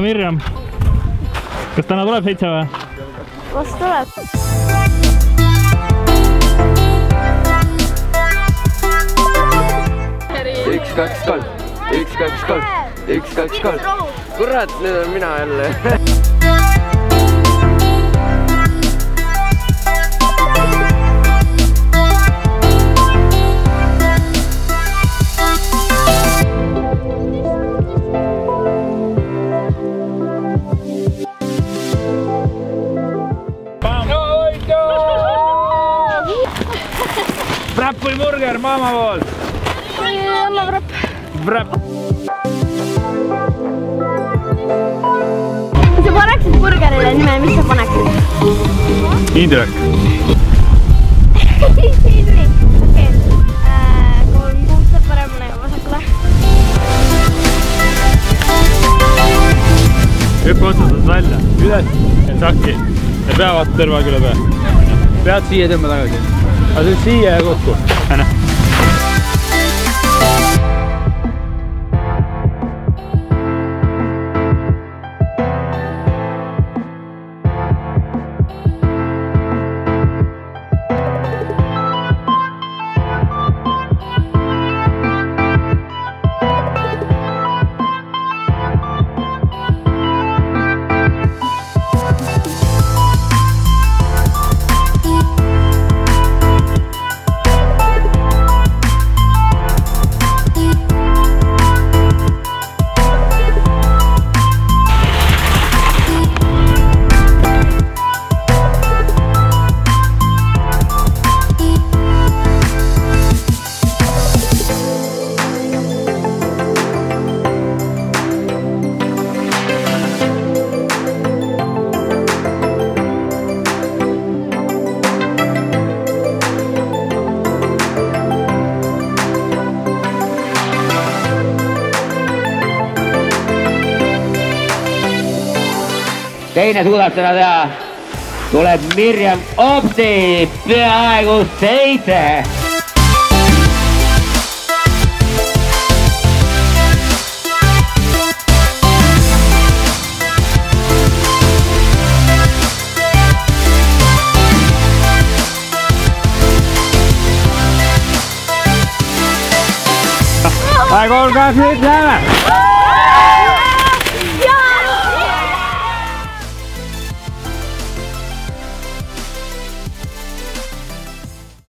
no Mirjam, kas täna tuleb 7 või? Vast tuleb. Üks, kaks, kolm. Kurat, nüüd on mina jälle. Wrap või burger maama poolt? Anna wrap. Wrap. Kui sa paneksid burgerile nime, mis sa paneksid? Indrek. Indrek. Okei. 3 punkte paremale ja vasakule. Hüppe otsast välja. Üles. Sakki. Ja pea vaata terve küle pea. Pead siia tõmba tagasi. Aga see on siia ja kokku. Anna. Teine suudab seda teha. Tuleb Mirjam Opti, peaaegu 7. Ai 3, 2, 1, lähme!